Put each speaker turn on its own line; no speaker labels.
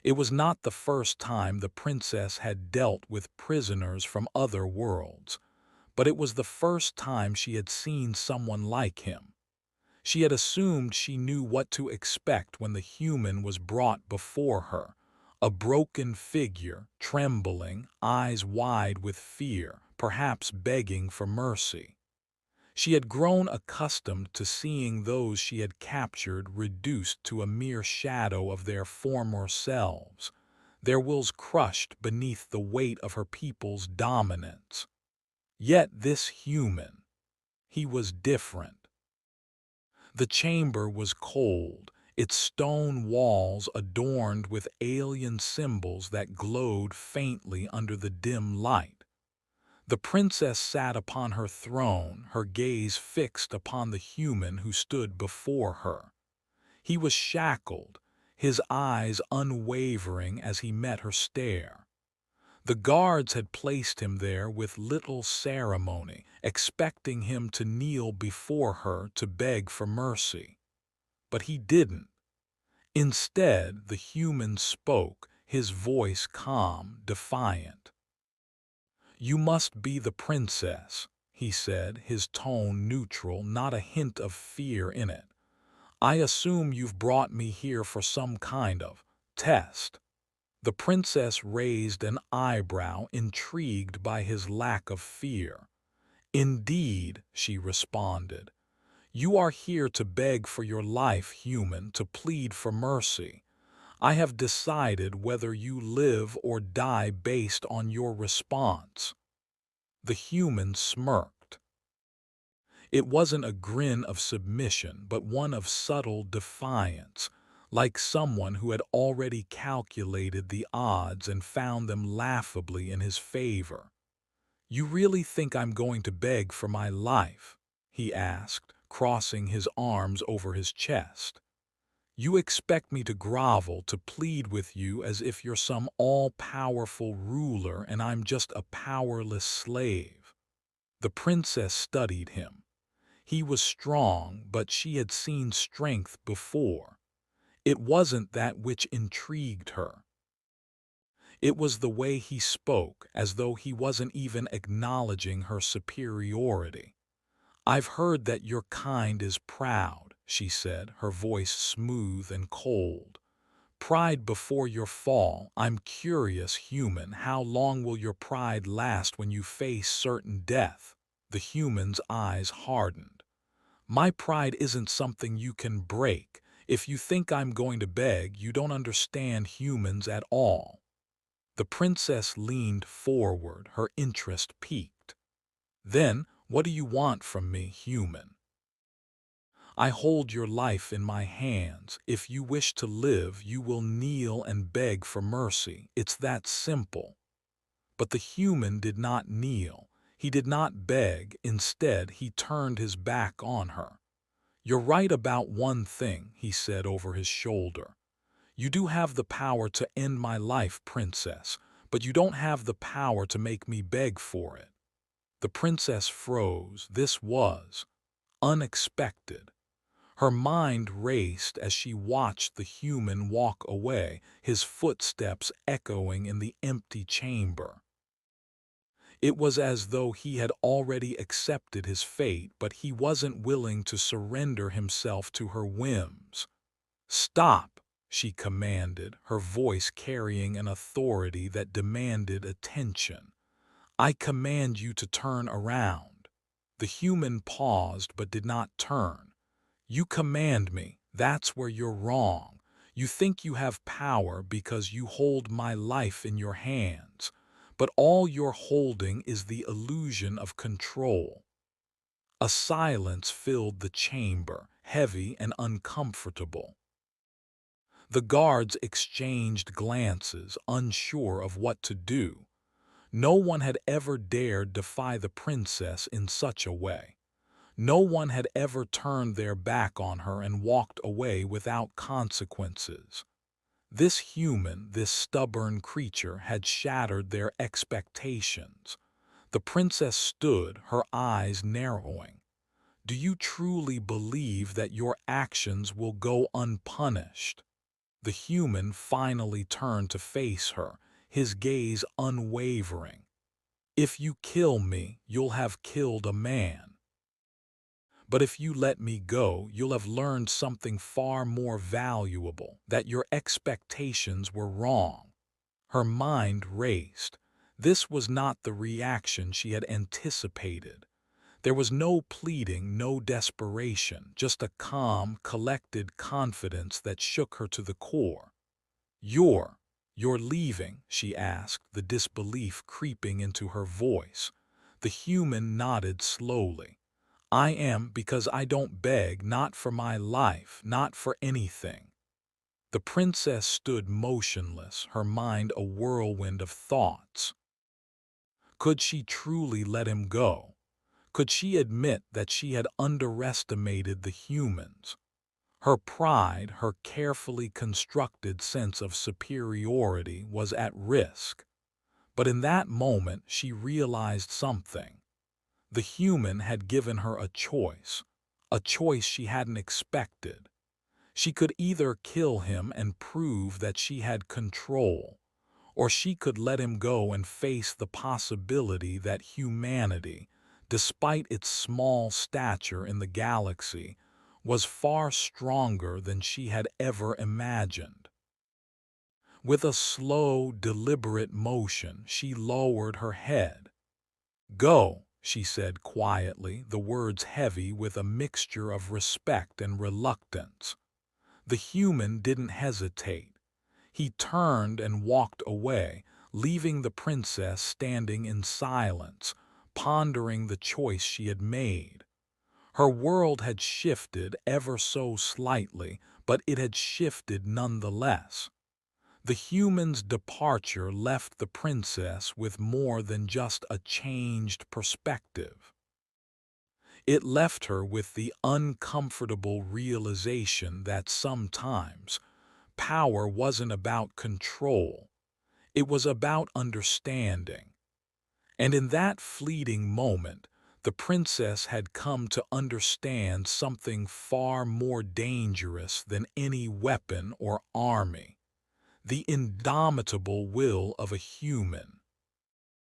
It was not the first time the princess had dealt with prisoners from other worlds, but it was the first time she had seen someone like him. She had assumed she knew what to expect when the human was brought before her, a broken figure, trembling, eyes wide with fear, perhaps begging for mercy. She had grown accustomed to seeing those she had captured reduced to a mere shadow of their former selves, their wills crushed beneath the weight of her people's dominance. Yet this human, he was different. The chamber was cold, its stone walls adorned with alien symbols that glowed faintly under the dim light. The princess sat upon her throne, her gaze fixed upon the human who stood before her. He was shackled, his eyes unwavering as he met her stare. The guards had placed him there with little ceremony, expecting him to kneel before her to beg for mercy. But he didn't. Instead, the human spoke, his voice calm, defiant. "You must be the princess," he said, his tone neutral, not a hint of fear in it. "I assume you've brought me here for some kind of test." The princess raised an eyebrow, intrigued by his lack of fear. "Indeed," she responded. "You are here to beg for your life, human, to plead for mercy. I have decided whether you live or die based on your response." The human smirked. It wasn't a grin of submission, but one of subtle defiance, like someone who had already calculated the odds and found them laughably in his favor. "You really think I'm going to beg for my life?" he asked, crossing his arms over his chest. "You expect me to grovel, to plead with you as if you're some all-powerful ruler and I'm just a powerless slave?" The princess studied him. He was strong, but she had seen strength before. It wasn't that which intrigued her. It was the way he spoke, as though he wasn't even acknowledging her superiority. "I've heard that your kind is proud," she said, her voice smooth and cold. "Pride before your fall. I'm curious, human, how long will your pride last when you face certain death?" The human's eyes hardened. "My pride isn't something you can break. If you think I'm going to beg, you don't understand humans at all." The princess leaned forward, her interest piqued. "Then, what do you want from me, human?" "I hold your life in my hands. If you wish to live, you will kneel and beg for mercy. It's that simple." But the human did not kneel. He did not beg. Instead, he turned his back on her. "You're right about one thing," he said over his shoulder. "You do have the power to end my life, princess, but you don't have the power to make me beg for it." The princess froze. This was unexpected. Her mind raced as she watched the human walk away, his footsteps echoing in the empty chamber. It was as though he had already accepted his fate, but he wasn't willing to surrender himself to her whims. "Stop," she commanded, her voice carrying an authority that demanded attention. "I command you to turn around." The human paused but did not turn. "You command me. That's where you're wrong. You think you have power because you hold my life in your hands, but all you're holding is the illusion of control." A silence filled the chamber, heavy and uncomfortable. The guards exchanged glances, unsure of what to do. No one had ever dared defy the princess in such a way. No one had ever turned their back on her and walked away without consequences. This human, this stubborn creature, had shattered their expectations. The princess stood, her eyes narrowing. "Do you truly believe that your actions will go unpunished?" The human finally turned to face her, his gaze unwavering. "If you kill me, you'll have killed a man. But if you let me go, you'll have learned something far more valuable, that your expectations were wrong." Her mind raced. This was not the reaction she had anticipated. There was no pleading, no desperation, just a calm, collected confidence that shook her to the core. "You're, you're leaving?" she asked, the disbelief creeping into her voice. The human nodded slowly. "I am, because I don't beg, not for my life, not for anything." The princess stood motionless, her mind a whirlwind of thoughts. Could she truly let him go? Could she admit that she had underestimated the humans? Her pride, her carefully constructed sense of superiority, was at risk. But in that moment she realized something. The human had given her a choice she hadn't expected. She could either kill him and prove that she had control, or she could let him go and face the possibility that humanity, despite its small stature in the galaxy, was far stronger than she had ever imagined. With a slow, deliberate motion, she lowered her head. "Go," she said quietly, the words heavy with a mixture of respect and reluctance. The human didn't hesitate. He turned and walked away, leaving the princess standing in silence, pondering the choice she had made. Her world had shifted ever so slightly, but it had shifted nonetheless. The human's departure left the princess with more than just a changed perspective. It left her with the uncomfortable realization that sometimes power wasn't about control, it was about understanding. And in that fleeting moment, the princess had come to understand something far more dangerous than any weapon or army: the indomitable will of a human.